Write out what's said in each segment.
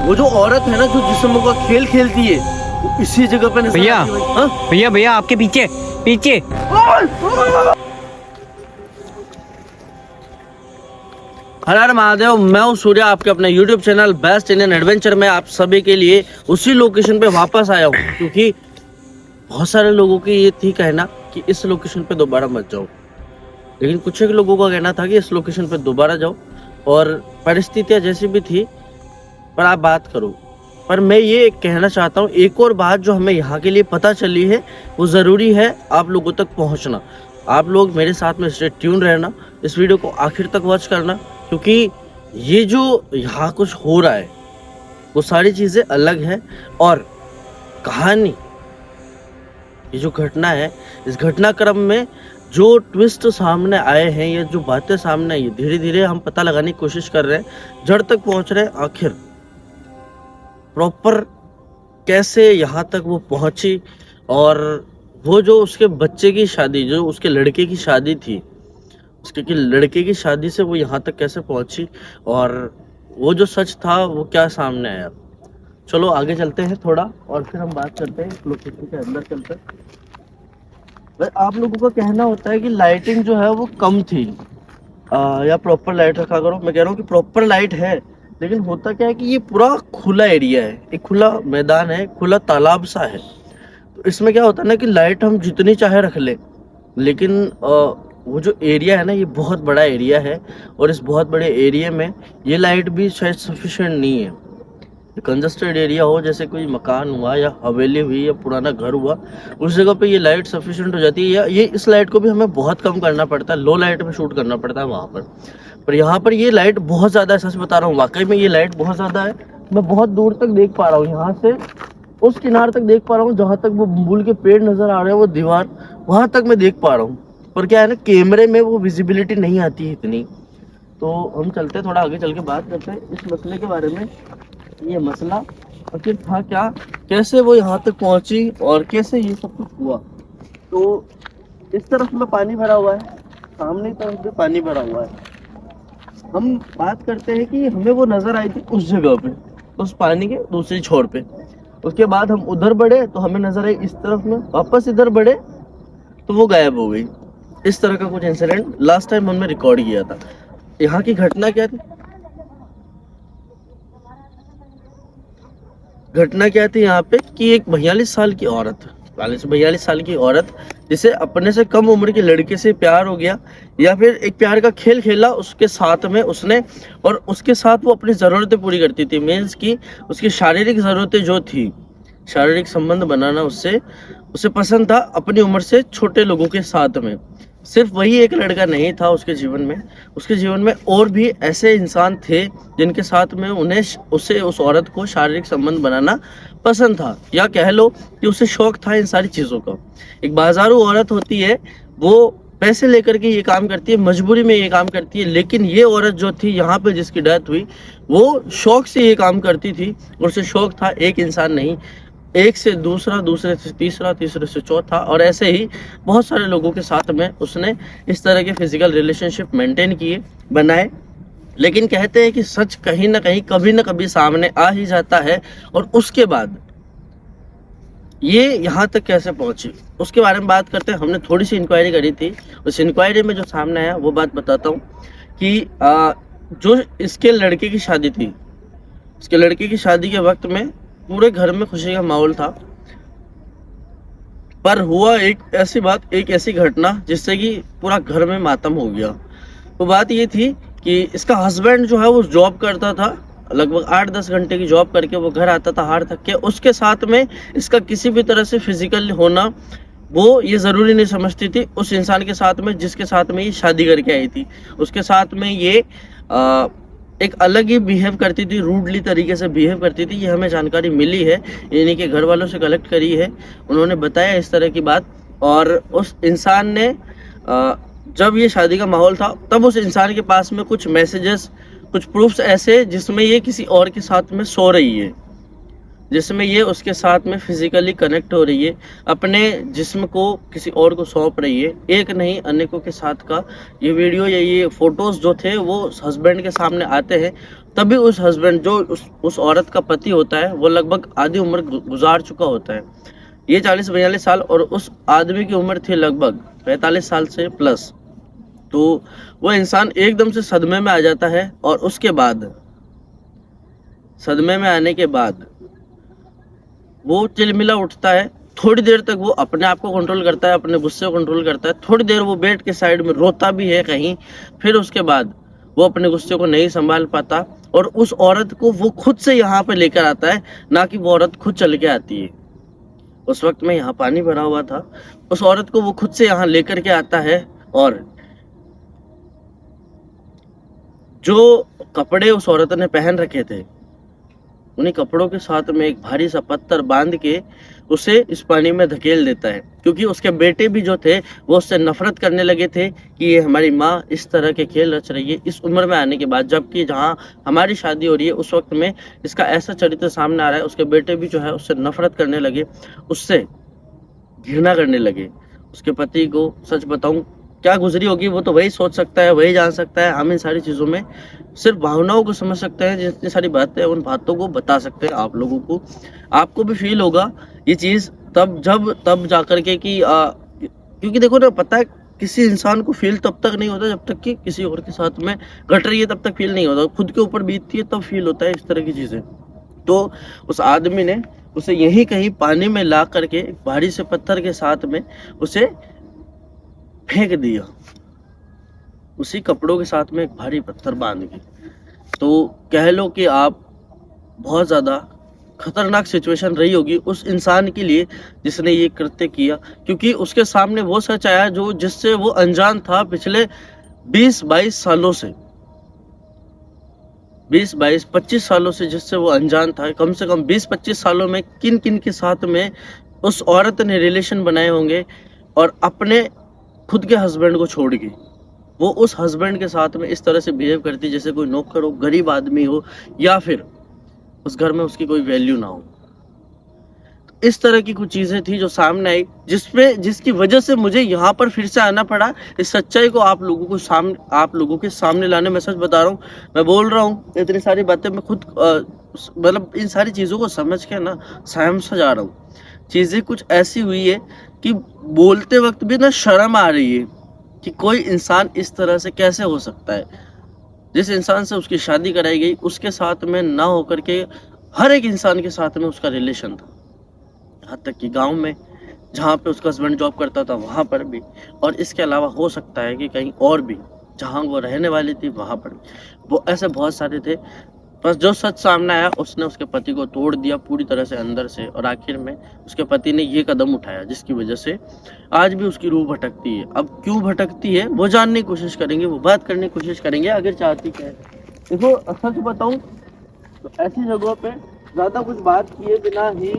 वो जो औरत है ना, जो जिस्म का खेल खेलती है, वो इसी जगह पे नजर भैया आती है भाई। हाँ? भैया भैया आपके पीछे पीछे। हर हर महादेव, मैं हूँ सूर्य, आपके अपने YouTube channel best Indian adventure में आप सभी के लिए उसी लोकेशन पे वापस आया हूँ, क्योंकि बहुत सारे लोगों की ये थी कहना कि इस लोकेशन पे दोबारा मत जाओ, लेकिन कुछ एक लोगों का कहना था कि इस लोकेशन पे दोबारा जाओ, और परिस्थितियां जैसी भी थी पर आप बात करो। पर मैं ये कहना चाहता हूँ, एक और बात जो हमें यहाँ के लिए पता चली है, वो ज़रूरी है आप लोगों तक पहुँचना। आप लोग मेरे साथ में स्टे ट्यून रहना, इस वीडियो को आखिर तक वॉच करना, क्योंकि ये जो यहाँ कुछ हो रहा है वो सारी चीज़ें अलग है। और कहानी, ये जो घटना है, इस घटनाक्रम में जो ट्विस्ट सामने आए हैं, ये जो बातें सामने आई, धीरे धीरे हम पता लगाने की कोशिश कर रहे हैं, जड़ तक पहुंच रहे हैं। आखिर प्रॉपर कैसे यहाँ तक वो पहुंची, और वो जो उसके बच्चे की शादी, जो उसके लड़के की शादी थी, उसके लड़के की शादी से वो यहाँ तक कैसे पहुंची, और वो जो सच था वो क्या सामने आया। चलो आगे चलते हैं थोड़ा, और फिर हम बात करते हैं लोकेशन के अंदर चलते हैं। भाई आप लोगों का कहना होता है कि लाइटिंग जो है वो कम थी, या प्रॉपर लाइट रखा करो। मैं कह रहा हूँ कि प्रॉपर लाइट है, लेकिन होता क्या है कि ये पूरा खुला एरिया है, एक खुला मैदान है, खुला तालाब सा है। तो इसमें क्या होता है ना कि लाइट हम जितनी चाहे रख ले, लेकिन वो जो एरिया है ना, ये बहुत बड़ा एरिया है, और इस बहुत बड़े एरिया में ये लाइट भी शायद सफिशिएंट नहीं है। कंजस्टेड एरिया हो, जैसे कोई मकान हुआ या हवेली हुई या पुराना घर हुआ, उस जगह पे ये लाइट सफिशिएंट हो जाती है, या ये इस लाइट को भी हमें बहुत कम करना पड़ता है, लो लाइट में शूट करना पड़ता है वहाँ पर यहाँ पर ये लाइट बहुत ज़्यादा है। सच बता रहा हूँ, वाकई में ये लाइट बहुत ज़्यादा है। मैं बहुत दूर तक देख पा रहा हूँ, यहाँ से उस किनारे तक देख पा रहा हूँ, जहाँ तक वो बबूल के पेड़ नज़र आ रहे हैं, वो दीवार, वहाँ तक मैं देख पा रहा हूँ। पर क्या है ना, कैमरे में वो विजिबिलिटी नहीं आती है इतनी। तो हम चलते हैं, थोड़ा आगे चल के बात करते हैं इस मसले के बारे में। ये मसला आखिर था क्या, कैसे वो यहाँ तक पहुंची, और कैसे ये सब कुछ हुआ। तो इस तरफ में पानी भरा हुआ है, सामने की तरफ भी पानी भरा हुआ है। हम बात करते हैं कि हमें वो नजर आई थी उस जगह पे, उस पानी के दूसरी छोर पे। उसके बाद हम उधर बढ़े तो हमें नजर आई इस तरफ में, वापस इधर बढ़े तो वो गायब हो गई। इस तरह का कुछ इंसिडेंट लास्ट टाइम हमने रिकॉर्ड किया था। यहाँ की घटना क्या थी, घटना क्या थी यहाँ पे कि एक 42 साल की औरत, 42 साल की औरत, जिसे अपने से कम उम्र के लड़के से प्यार हो गया, या फिर एक प्यार का खेल खेला उसके साथ में उसने, और उसके साथ वो अपनी ज़रूरतें पूरी करती थी। मीन्स की उसकी शारीरिक ज़रूरतें जो थी, शारीरिक संबंध बनाना उससे उसे पसंद था, अपनी उम्र से छोटे लोगों के साथ में। सिर्फ वही एक लड़का नहीं था उसके जीवन में, उसके जीवन में और भी ऐसे इंसान थे जिनके साथ में उस औरत को शारीरिक संबंध बनाना पसंद था, या कह लो कि उसे शौक था इन सारी चीज़ों का। एक बाजारू औरत होती है, वो पैसे लेकर के ये काम करती है, मजबूरी में ये काम करती है, लेकिन ये औरत जो थी यहाँ पे जिसकी डेथ हुई, वो शौक से ये काम करती थी, और उसे शौक था एक इंसान नहीं, एक से दूसरा, दूसरे से तीसरा, तीसरे से चौथा, और ऐसे ही बहुत सारे लोगों के साथ में उसने इस तरह के फिजिकल रिलेशनशिप मेंटेन किए, बनाए। लेकिन कहते हैं कि सच कहीं ना कहीं कभी ना कभी सामने आ ही जाता है, और उसके बाद ये यहाँ तक कैसे पहुंची उसके बारे में बात करते हैं। हमने थोड़ी सी इंक्वायरी करी थी, उस इंक्वायरी में जो सामने आया वो बात बताता हूँ कि जो इसके लड़के की शादी थी, इसके लड़के की शादी के वक्त में पूरे घर में खुशी का माहौल था, पर हुआ एक ऐसी बात, एक ऐसी घटना जिससे कि पूरा घर में मातम हो गया। वो बात ये थी कि इसका हस्बैंड जो है वो जॉब करता था, लगभग 8-10 घंटे की जॉब करके वो घर आता था हार थक के। उसके साथ में इसका किसी भी तरह से फिजिकल होना वो ये ज़रूरी नहीं समझती थी उस इंसान के साथ में जिसके साथ में ये शादी करके आई थी। उसके साथ में ये एक अलग ही बिहेव करती थी, रूडली तरीके से बिहेव करती थी। ये हमें जानकारी मिली है, यानी कि घर वालों से कलेक्ट करी है, उन्होंने बताया इस तरह की बात। और उस इंसान ने जब ये शादी का माहौल था तब उस इंसान के पास में कुछ मैसेजेस, कुछ प्रूफ्स ऐसे जिसमें ये किसी और के साथ में सो रही है, जिसमें ये उसके साथ में फिजिकली कनेक्ट हो रही है, अपने जिस्म को किसी और को सौंप रही है, एक नहीं अनेकों के साथ का ये वीडियो या ये फोटोज़ जो थे वो हस्बैंड के सामने आते हैं। तभी उस हस्बैंड जो उस औरत का पति होता है वो लगभग आधी उम्र गुजार चुका होता है। ये 40-42 साल और उस आदमी की उम्र थी लगभग 45 साल से प्लस। तो वो इंसान एकदम से सदमे में आ जाता है और उसके बाद सदमे में आने के बाद वो चिलमिला उठता है। थोड़ी देर तक वो अपने आप को कंट्रोल करता है, अपने गुस्से को कंट्रोल करता है। थोड़ी देर वो बेड के साइड में रोता भी है कहीं। फिर उसके बाद वो अपने गुस्से को नहीं संभाल पाता और उस औरत को वो खुद से यहाँ पे लेकर आता है, ना कि वो औरत खुद चल के आती है। उस वक्त में यहाँ पानी भरा हुआ था। उस औरत को वो खुद से यहाँ लेकर के आता है और जो कपड़े उस औरत ने पहन रखे थे उन्हीं कपड़ों के साथ में एक भारी सा पत्थर बांध के उसे इस पानी में धकेल देता है, क्योंकि उसके बेटे भी जो थे वो उससे नफरत करने लगे थे कि ये हमारी माँ इस तरह के खेल रच रही है इस उम्र में आने के बाद, जबकि जहाँ हमारी शादी हो रही है उस वक्त में इसका ऐसा चरित्र सामने आ रहा है। उसके बेटे भी जो है उससे नफरत करने लगे, उससे घृणा करने लगे। उसके पति को सच बताऊं क्या गुजरी होगी वो तो वही सोच सकता है, वही जान सकता है। हम इन सारी चीज़ों में सिर्फ भावनाओं को समझ सकते हैं, जितनी सारी बातें उन बातों को बता सकते हैं आप लोगों को। आपको भी फील होगा ये चीज़ तब जा करके कि क्योंकि देखो ना, पता है किसी इंसान को फील तब तक नहीं होता जब तक कि किसी और के साथ में घट रही है, तब तक फील नहीं होता। खुद के ऊपर बीतती है तब फील होता है इस तरह की चीज़ें। तो उस आदमी ने उसे यहीं कहीं पानी में ला करके एक भारी से पत्थर के साथ में उसे फेंक दिया, उसी कपड़ों के साथ में एक भारी पत्थर बांध के। तो कह लो कि आप बहुत ज़्यादा खतरनाक सिचुएशन रही होगी उस इंसान के लिए जिसने ये कृत्य किया, क्योंकि उसके सामने वो सच आया जो जिससे वो अनजान था पिछले 20-22 सालों से, 20-22-25 सालों से जिससे वो अनजान था। कम से कम 20-25 सालों में किन किन के साथ में उस औरत ने रिलेशन बनाए होंगे और अपने खुद के हस्बैंड को छोड़ के वो उस हस्बैंड के साथ में इस तरह से बिहेव करती जैसे कोई नौकर हो, गरीब आदमी हो, या फिर उस घर में उसकी कोई वैल्यू ना हो। तो इस तरह की कुछ चीजें थी जो सामने आई, जिसकी वजह से मुझे यहाँ पर फिर से आना पड़ा इस सच्चाई को आप लोगों के सामने लाने। मैं सच बता रहा हूँ, मैं बोल रहा हूँ इतनी सारी बातें मैं खुद मतलब इन सारी चीजों को समझ के ना सहम सा जा रहा हूँ। चीजें कुछ ऐसी हुई है कि बोलते वक्त भी ना शर्म आ रही है कि कोई इंसान इस तरह से कैसे हो सकता है। जिस इंसान से उसकी शादी कराई गई उसके साथ में ना होकर के हर एक इंसान के साथ में उसका रिलेशन था, यहाँ तक कि गांव में जहाँ पे उसका हस्बैंड जॉब करता था वहाँ पर भी, और इसके अलावा हो सकता है कि कहीं और भी जहाँ वो रहने वाली थी वहाँ पर भी। वो ऐसे बहुत सारे थे। बस जो सच सामने आया उसने उसके पति को तोड़ दिया पूरी तरह से अंदर से, और आखिर में उसके पति ने ये कदम उठाया जिसकी वजह से आज भी उसकी रूह भटकती है। अब क्यों भटकती है वो जानने की कोशिश करेंगे, वो बात करने की कोशिश करेंगे अगर चाहती क्या है। देखो सच बताऊं तो ऐसी जगहों पे ज़्यादा कुछ बात किए बिना ही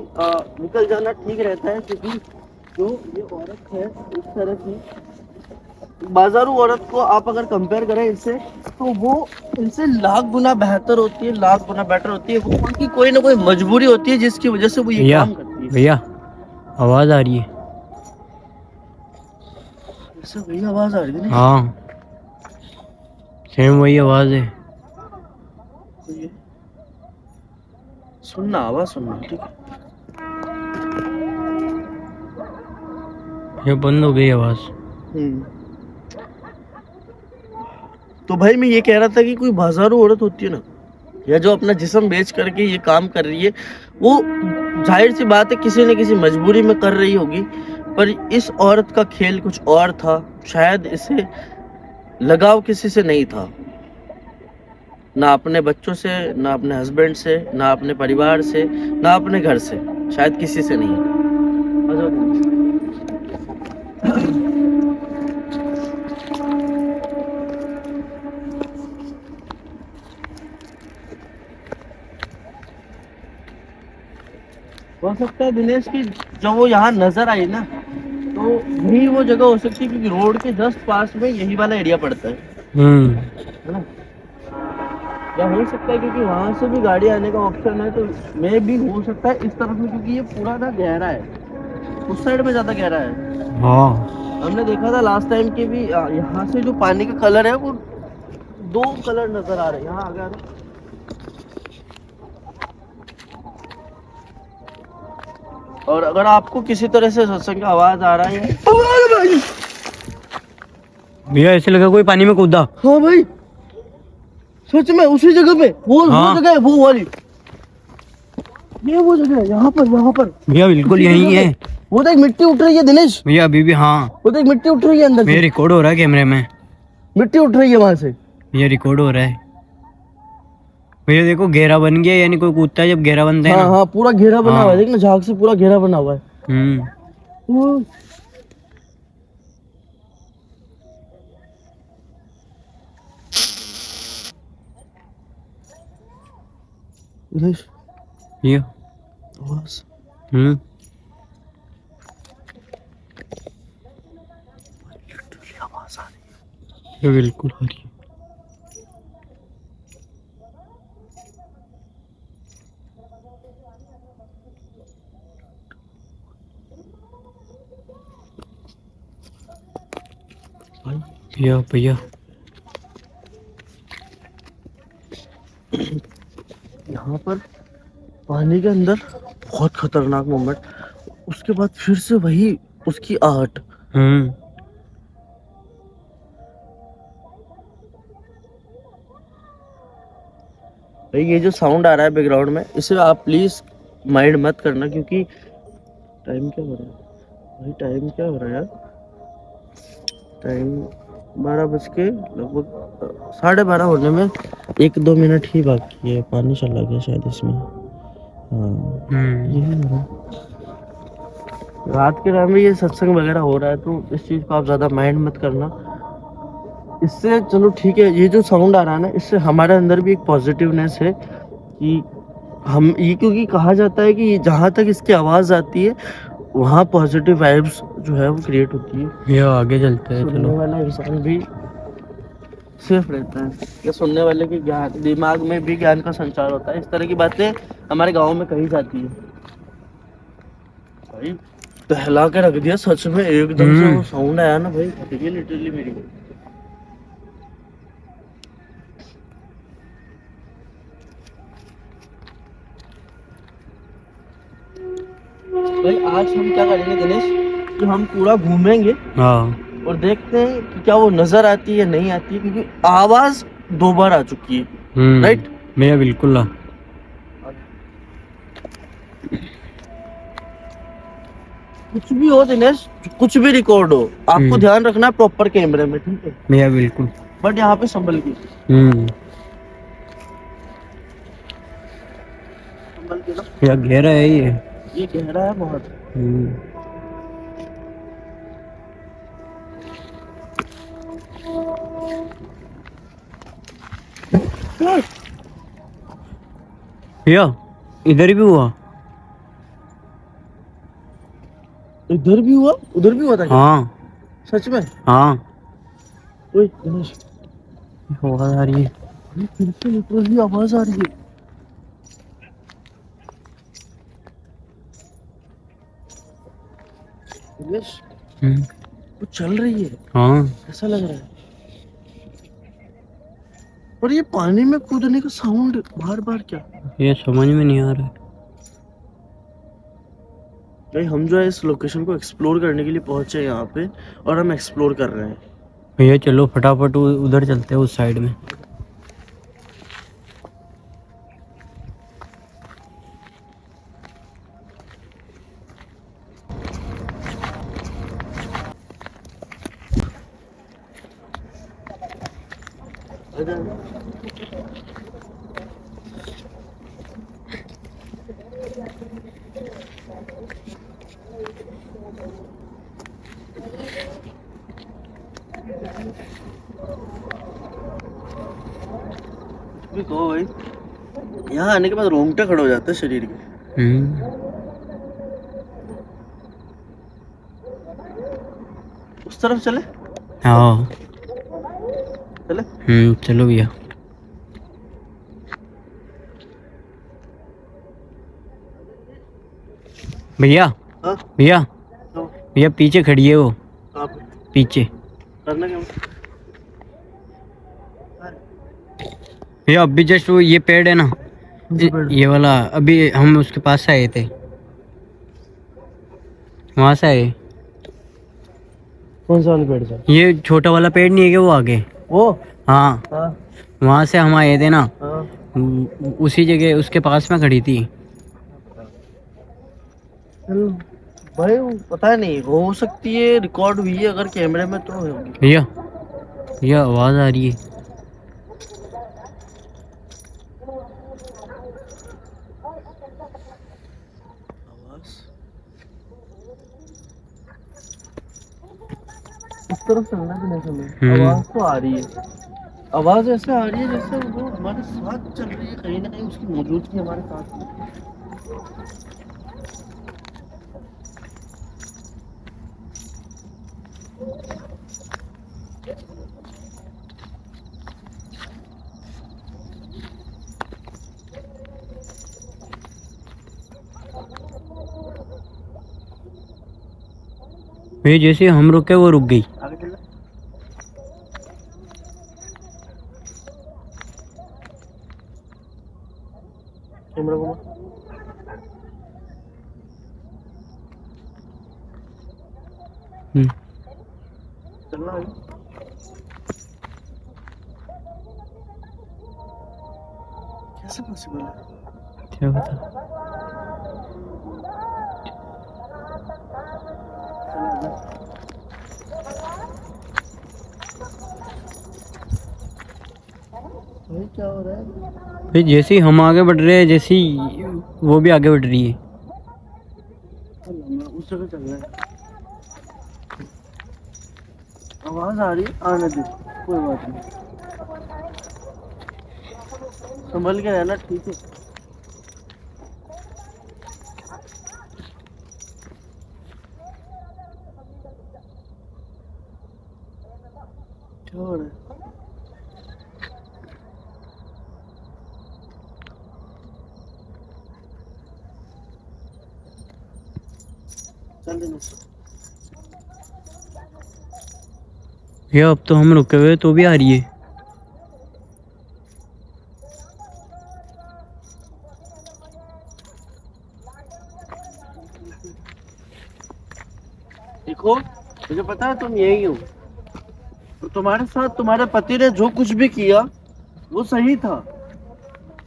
निकल जाना ठीक रहता है, क्योंकि जो ये औरत है इस तरह की बाजारू औरत को आप अगर कंपेयर करें इनसे, तो वो इनसे लाख गुना बेहतर होती है, लाख गुना बेटर होती है। वो उनकी कोई ना कोई मजबूरी होती है जिसकी वजह से वो ये भैया काम करती है। भैया आवाज आ रही है। ऐसे वही आवाज आ रही है ना? हाँ सेम वही आवाज है। तो ये सुनना, आवाज सुनना, ठीक है? ये बंद हो गई आवाज। तो भाई मैं ये कह रहा था कि कोई बाजारू औरत होती है ना, या जो अपना जिस्म बेच करके ये काम कर रही है, वो जाहिर सी बात है किसी न किसी मजबूरी में कर रही होगी। पर इस औरत का खेल कुछ और था। शायद इसे लगाव किसी से नहीं था, ना अपने बच्चों से, ना अपने हस्बैंड से, ना अपने परिवार से, ना अपने घर से, शायद किसी से नहीं है। हो सकता है दिनेश की जब वो यहाँ नजर आई ना, तो यही वो जगह हो सकती है, क्योंकि रोड के जस्ट पास में यही वाला एरिया पड़ता है ना? या हो सकता है क्योंकि वहां से भी गाड़ी आने का ऑप्शन है, तो मे भी हो सकता है इस तरफ में, क्योंकि ये पूरा ना गहरा है, उस साइड में ज्यादा गहरा है। हाँ हमने देखा था लास्ट टाइम के भी, यहाँ से जो पानी का कलर है वो 2 कलर नजर आ रहे हैं। यहाँ आ गया और अगर आपको किसी तरह से सत्संग का आवाज आ रहा है, भैया ऐसे लगा कोई पानी में कूदा। हाँ भाई सच में उसी जगह पे वो जगह है, वो वाली, ये वो जगह है, यहाँ पर भैया बिल्कुल यही है। वो तो एक मिट्टी उठ रही है दिनेश, भैया अभी भी, हाँ वो तो एक मिट्टी उठ रही है अंदर भैया से, रिकॉर्ड हो रहा है कैमरे में। मिट्टी उठ रही है वहां से। भैया रिकॉर्ड हो रहा है। भैया देखो घेरा बन गया, यानी कोई कूदता है जब घेरा बनता है हाँ ना। हाँ पूरा घेरा बना हाँ। हुआ है, देख ना झाग से पूरा घेरा बना हुआ है। वो दिनेश भैया आवाज आवाज आ रही ये बिल्कुल आ रही है। भाई भैया भैया यहाँ पर पानी के अंदर बहुत खतरनाक मोमेंट, उसके बाद फिर से वही उसकी आहट। भाई ये जो साउंड आ रहा है बैकग्राउंड में, इसे आप प्लीज माइंड मत करना, क्योंकि टाइम क्या हो रहा है भाई, टाइम क्या हो रहा है यार, टाइम 12 बज के लगभग 12:30 होने में 1-2 मिनट ही बाकी है। पानी चला गया शायद इसमें, हाँ ये है ना। रात के टाइम में ये सत्संग वगैरह हो रहा है, तो इस चीज को आप ज्यादा माइंड मत करना। इससे चलो ठीक है, ये जो साउंड आ रहा है ना, इससे हमारे अंदर भी एक पॉजिटिवनेस है कि हम ये, क्योंकि कहा जाता है कि जहाँ तक इसकी आवाज आती है वहाँ पॉजिटिव वाइब्स जो है वो क्रिएट होती है, भैया आगे चलते हैं सुनने चलो। वाला इंसान भी सेफ रहता है, या सुनने वाले के ज्ञान, दिमाग में भी ज्ञान का संचार होता है। इस तरह की बातें हमारे गांव में कही जाती है। भाई दहला के रख दिया सच में, एकदम से वो साउंड आया ना भाई, देखिए लिटरली मेरी भाई। आज हम क्या करेंगे दिनेश, कि हम पूरा घूमेंगे हाँ और देखते हैं कि क्या वो नजर आती है या नहीं आती है, क्योंकि आवाज 2 बार आ चुकी है। राइट भैया बिल्कुल। कुछ भी हो दिनेश, कुछ भी रिकॉर्ड हो, आपको ध्यान रखना है प्रॉपर कैमरे में, ठीक है भैया बिल्कुल। बट यहाँ पे संभल के ना, भैया गहरा है ये गहरा है बहुत। भैया इधर भी हुआ। इधर भी हुआ, उधर भी हुआ था क्या? हाँ सच में? हाँ ओए दिनेश, आवाज आ रही है। फिर से लिटरली आवाज आ रही है। दिनेश वो चल रही है, हाँ ऐसा लग रहा है। और ये पानी में कूदने का साउंड बार बार क्या? ये समझ में नहीं आ रहा है। भाई हम जो है इस लोकेशन को एक्सप्लोर करने के लिए पहुंचे यहाँ पे, और हम एक्सप्लोर कर रहे हैं। भैया चलो फटाफट उधर चलते हैं, उस साइड में। भी कहो भाई, यहाँ आने के बाद रोंगटे खड़े हो जाते हैं शरीर के। उस तरफ चले? हाँ चले? चलो भैया। भैया हाँ भैया तो भैया पीछे खड़ी है वो, आप पीछे। करना क्या? भैया अभी जस्ट वो ये पेड़ है ना, ये वाला, अभी हम उसके पास से आए थे। वहां से आए। कौन सा वाले पेड़ से? ये छोटा वाला पेड़ नहीं है क्या वो आगे? वो हाँ, हाँ वहां से हम आए थे ना, हाँ। उसी जगह उसके पास में खड़ी थी। चल भाई वो पता नहीं, हो सकती है रिकॉर्ड हुई है, अगर कैमरे में तो होगी। भैया भैया आवाज आ रही है। आवाज इस तरफ चलना भी नहीं समय, आवाज तो आ रही है। आवाज ऐसे आ रही है जैसे वो हमारे साथ चल रही है, कहीं ना कहीं उसकी मौजूदगी हमारे साथ है। भैया जैसे ही हम रुके वो रुक गई। आगे चल। कैमरा घुमा। हम्म, चलना आगे। कैसे पॉसिबल है? क्या बता। चल आगे। भाई क्या हो रहा है? भाई जैसे ही हम आगे बढ़ रहे हैं, जैसे ही वो भी आगे बढ़ रही है। चल हमें उस जगह चलना है। आवाज आ रही है, आने दे, कोई बात नहीं, संभल के रहना, ठीक है। क्या हो रहा है? चल देना। भैया अब तो हम रुके हुए तो भी आ रही है। देखो मुझे पता है तुम यही हो, तो तुम्हारे साथ तुम्हारे पति ने जो कुछ भी किया वो सही था,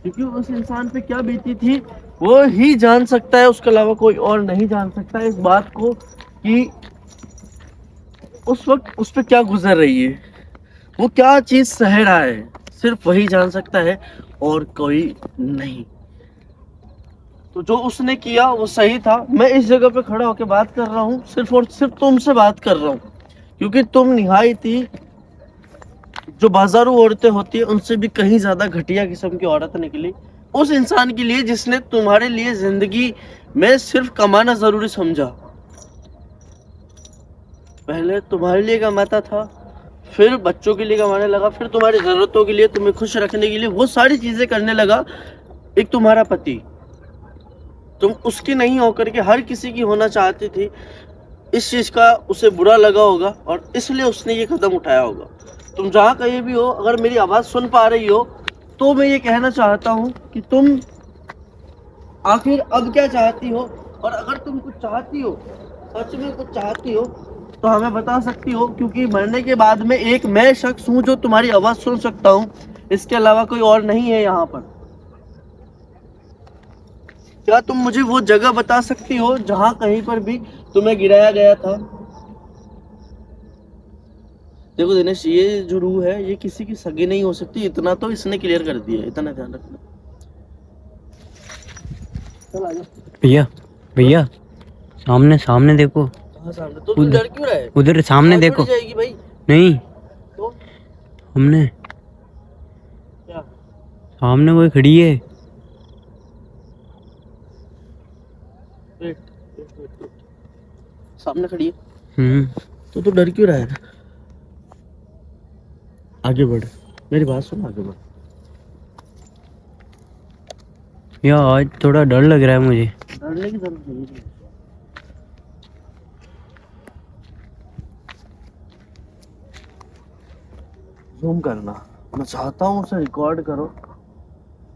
क्योंकि उस इंसान पे क्या बीती थी वो ही जान सकता है, उसके अलावा कोई और नहीं जान सकता इस बात को कि उस वक्त उस पे क्या गुजर रही है, वो क्या चीज सह रहा है, सिर्फ वही जान सकता है और कोई नहीं। तो जो उसने किया वो सही था। मैं इस जगह पे खड़ा होकर बात कर रहा हूँ, सिर्फ और सिर्फ तुमसे बात कर रहा हूँ, क्योंकि तुम निहायती जो बाजारू औरतें होती है उनसे भी कहीं ज्यादा घटिया किस्म की औरत निकली, उस इंसान के लिए जिसने तुम्हारे लिए जिंदगी में सिर्फ कमाना जरूरी समझा। पहले तुम्हारे लिए कमाता था, फिर बच्चों के लिए कमाने लगा, फिर तुम्हारी जरूरतों के लिए, तुम्हें खुश रखने के लिए वो सारी चीजें करने लगा। एक तुम्हारा पति, तुम उसकी नहीं होकर के हर किसी की होना चाहती थी, इस चीज का उसे बुरा लगा होगा और इसलिए उसने ये कदम उठाया होगा। तुम जहाँ कहीं भी हो, अगर मेरी आवाज सुन पा रही हो तो मैं ये कहना चाहता हूँ कि तुम आखिर अब क्या चाहती हो, और अगर तुम कुछ चाहती हो, सच में कुछ चाहती हो, तो हमें बता सकती हो, क्योंकि मरने के बाद में एक मैं शख्स हूँ जो तुम्हारी आवाज सुन सकता हूँ, इसके अलावा कोई और नहीं है यहाँ पर। क्या तुम मुझे वो जगह बता सकती हो जहां कहीं पर भी तुम्हें गिराया गया था? देखो दिनेश, ये जो रूह है ये किसी की सगी नहीं हो सकती, इतना तो इसने क्लियर कर दिया, इतना ध्यान रखना। चल आजा। भैया भैया सामने सामने देखो। कहाँ सामने? तो तू डर क्यों रहा है? उधर सामने आवाज देखो। थोड़ी जाएगी भाई। नहीं, तो हमने क्या? सामने कोई खड़ी है। Wait, wait, wait, wait. सामने खड़ी है तो तू डर क्यों रहा है? आगे बढ़, मेरी बात सुन, आगे बढ़। यार आज थोड़ा डर लग रहा है मुझे। डरने की जरूरत नहीं है। जूम करना, मैं चाहता हूँ उसे रिकॉर्ड करो,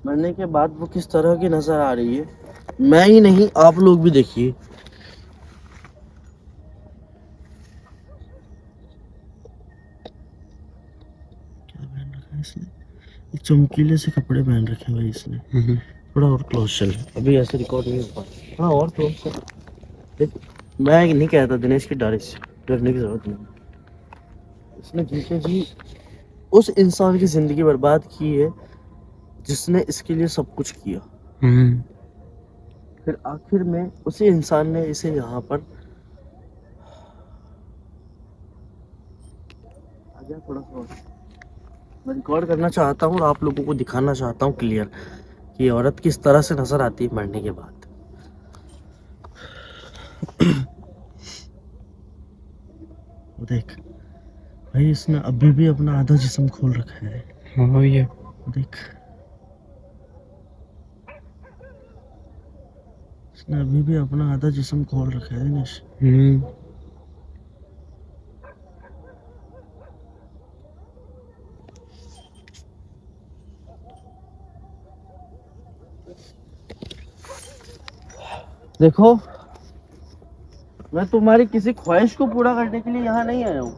मरने के बाद वो किस तरह की नजर आ रही है। मैं ही नहीं, आप लोग भी देखिए। चमकीले से कपड़े पहन रखे हैं भाई इसने। थोड़ा और क्लोज चल, अभी ऐसे रिकॉर्ड नहीं हो पा रहा। थोड़ा और क्लोज चल। देख, मैं नहीं कहता दिनेश की डरने की जरूरत नहीं। इसने जीते जी उस इंसान की जिंदगी बर्बाद की है जिसने इसके लिए सब कुछ किया। फिर आखिर में उसी इंसान ने इसे यहाँ पर आजा थोड़ा सा और। मैं रिकॉर्ड करना चाहता हूँ और आप लोगों को दिखाना चाहता हूँ क्लियर कि ये औरत किस तरह से नजर आती है मरने के बाद। वो देख भाई, इसने अभी भी अपना आधा जिस्म खोल रखा है। हाँ भैया, देख, इसने अभी भी अपना आधा जिस्म खोल रखा है दिनेश। देखो, मैं तुम्हारी किसी ख्वाहिश को पूरा करने के लिए यहाँ नहीं आया हूँ।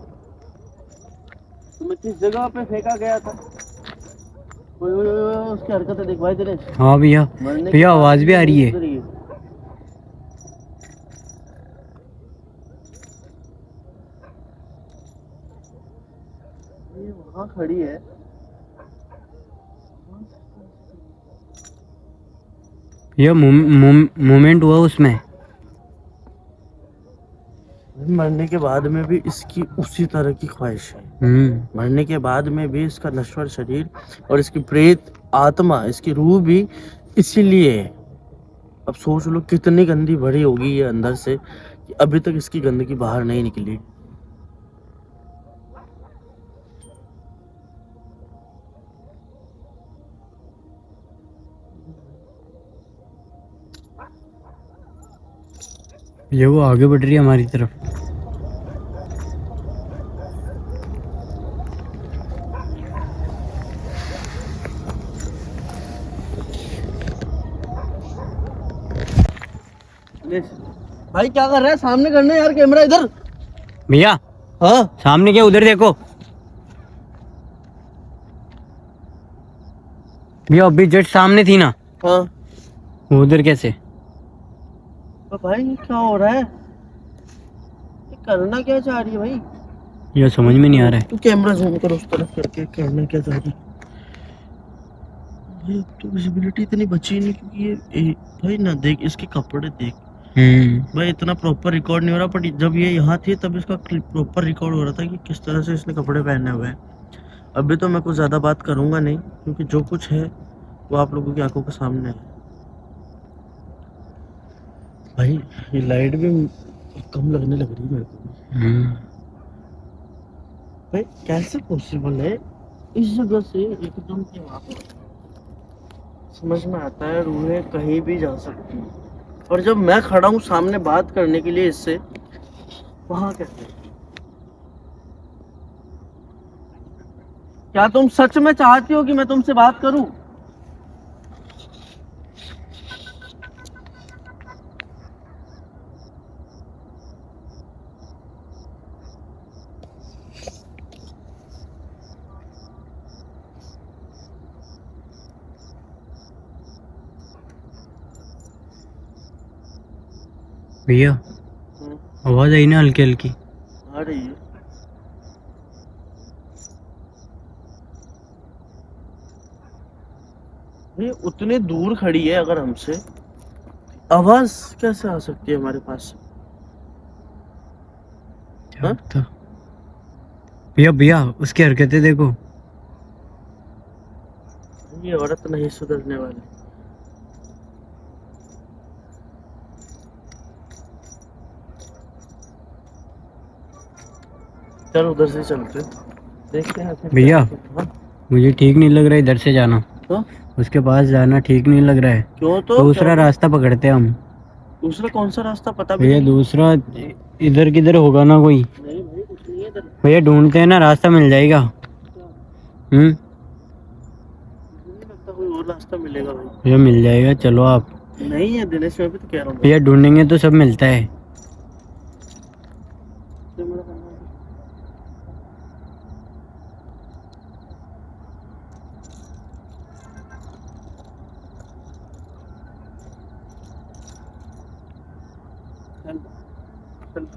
तुम्हें किस जगह पे फेंका गया था? ओए ओए ओए ओए, उसकी हरकतें देख भाई दिनेश। हाँ भैया, मरने के भैया बाद आवाज भी आ रही नहीं है। सुधरी है। ये वहाँ खड़ी है। भैया मूवमेंट हुआ उसमें। मरने के बाद में भी इसकी उसी तरह की ख्वाहिश है। मरने के बाद में भी इसका नश्वर शरीर और इसकी प्रेत आत्मा, इसकी रूह भी इसीलिए है। अब सोच लो कितनी गंदी भरी होगी ये अंदर से कि अभी तक इसकी गंदगी बाहर नहीं निकली। ये वो आगे बढ़ रही है हमारी तरफ। भाई क्या कर रहा है? सामने करना है यार कैमरा इधर। भैया हाँ सामने क्या, उधर देखो भैया, अभी जस्ट सामने थी ना, हाँ। उधर कैसे? तो भाई ये क्या हो रहा है? ये करना क्या चाह रही है भाई? ये समझ में नहीं आ रहा है। तू कैमरा जूम कर उस तरफ करके, करना क्या चाह रही है? भाई अब तो विजिबिलिटी इतनी बची नहीं क्योंकि भाई ना देख, इसके कपड़े देख भाई। इतना प्रॉपर रिकॉर्ड नहीं हो रहा, पर जब ये यहाँ थी तब इसका प्रॉपर रिकॉर्ड हो रहा था कि किस तरह से इसने कपड़े पहने हुए हैं। अभी तो मैं कुछ ज़्यादा बात करूँगा नहीं क्योंकि जो कुछ है वो आप लोगों की आंखों के सामने है। भाई ये लाइट भी कम लगने लग रही है मेरे को। भाई कैसे पॉसिबल है इस जगह से एकदम से वहाँ पर? समझ में आता है रूहें कहीं भी जा सकती हैं, और जब मैं खड़ा हूँ सामने बात करने के लिए इससे, वहाँ कैसे? क्या तुम सच में चाहती हो कि मैं तुमसे बात करूं? भैया आवाज आई ना हल्की हल्की। आ रही है। ये उतने दूर खड़ी है, अगर हमसे आवाज कैसे आ सकती है हमारे पास? क्या पता। भैया भैया उसकी हरकतें देखो। ये औरत नहीं सुधरने वाली। चल उधर से चलते हैं, देखते हैं फिर भैया क्या होता है। मुझे ठीक नहीं लग रहा है इधर से जाना, हाँ? उसके पास जाना ठीक नहीं लग रहा है। क्यों? तो दूसरा रास्ता पकड़ते हैं हम। दूसरा कौन सा रास्ता? पता भी भैया नहीं। दूसरा इधर किधर होगा ना कोई। नहीं भाई कुछ नहीं है इधर। भैया ढूंढते हैं ना, रास्ता मिल जाएगा। मुझे नहीं लगता कोई और रास्ता मिलेगा भाई। भैया मिल जाएगा, चलो आप। नहीं है दिनेश, मैं भी तो कह रहा हूँ। भैया ढूंढेंगे तो सब मिलता है।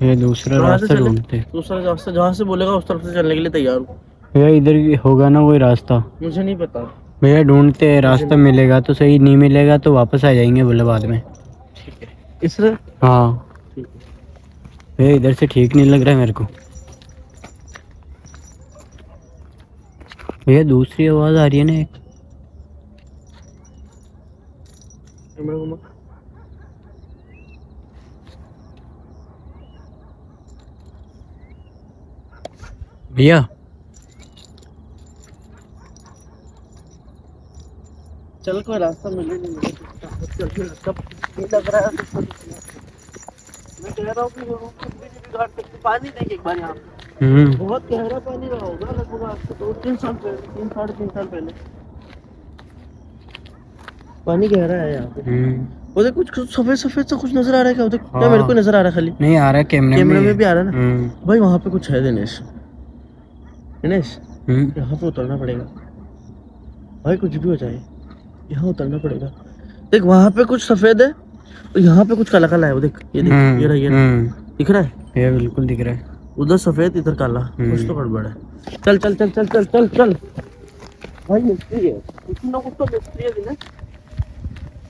ये दूसरा कहाँ से रास्ता चले? ढूंढते। दूसरा रास्ता जहाँ से बोलेगा उस तरफ से चलने के लिए तैयार हूँ। भैया इधर होगा ना कोई रास्ता? मुझे नहीं पता। भैया ढूंढते हैं, रास्ता मिलेगा तो सही, नहीं मिलेगा तो वापस आ जाएंगे बोले बाद में। ठीक है, इसलिए हाँ ठीक है। भैया इधर से ठीक नहीं लग रहा है मेरे को। भैया दूसरी आवाज आ रही है ना एक। कैमरा घुमा। भैया चल कोई रास्ता मिले नहीं मुझे। रास्ता नहीं लग रहा है तो मैं कह रहा हूँ कि वो कुछ भी नहीं बिगाड़ सकते। पानी देख एक बार यहाँ पे। बहुत गहरा पानी रहा होगा लगभग आज से 2-3 साल पहले, 3-3.5 साल पहले पानी गहरा है यहाँ पे। वो देख कुछ कुछ सफेद सफेद सा कुछ नजर आ रहा है क्या? वो देख क्या मेरे को नजर आ रहा है खाली? नहीं आ रहा है, कैमरे में भी आ रहा है ना। भाई वहाँ पे कुछ है दिनेश। दिनेश यहाँ पे उतरना पड़ेगा भाई, कुछ भी हो जाए यहाँ उतरना पड़ेगा। देख वहाँ पे कुछ सफेद है और यहाँ पे कुछ काला काला है। वो देख ये देख, ये रहा, ये रहा। दिख रहा है? ये बिल्कुल दिख रहा है। उधर सफेद इधर काला, कुछ तो गड़बड़ है। चल चल चल चल चल चल चल भाई, मिस्त्री है कुछ ना कुछ तो मिस्त्री है दिनेश।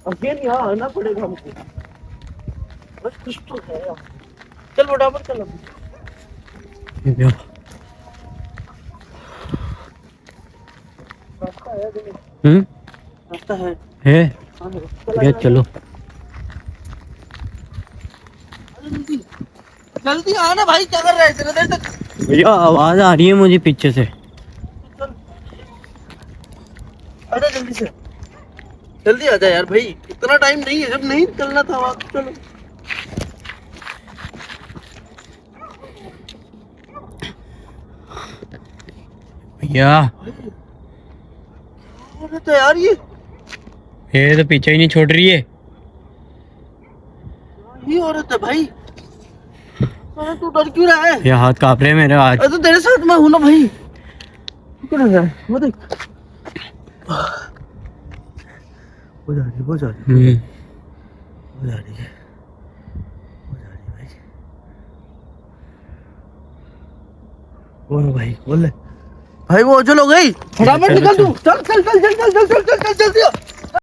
अगेन यहाँ आना पड़ेगा हमको, बस कुछ तो है यहाँ। चल फटाफट चल अभी। रास्ता है दिनेश, रास्ता है। हाँ, भैया चलो जल्दी आना भाई, क्या कर रहा है इतने देर तक? भैया आवाज आ रही है मुझे पीछे से। चल आजा जल्दी से, जल्दी आजा यार भाई, इतना टाइम नहीं है, जब नहीं निकलना था वहाँ। चलो भैया तो यार ये तो पीछे ही नहीं छोड़ रही है। ये औरत है भाई। अरे तू डर क्यों रहा है? ये हाथ कांप रहे हैं मेरे आज। अरे तो तेरे साथ मैं हूं ना भाई, क्यों डर रहा है? वो देख हो जा रही, हो जा रही, हो जा रही है, हो जा रही भाई। बोलो भाई, बोल ले भाई, वो ओझल हो गई। फटाफट निकल तू, चल चल चल चल चल चल चल चल जल्दी आ।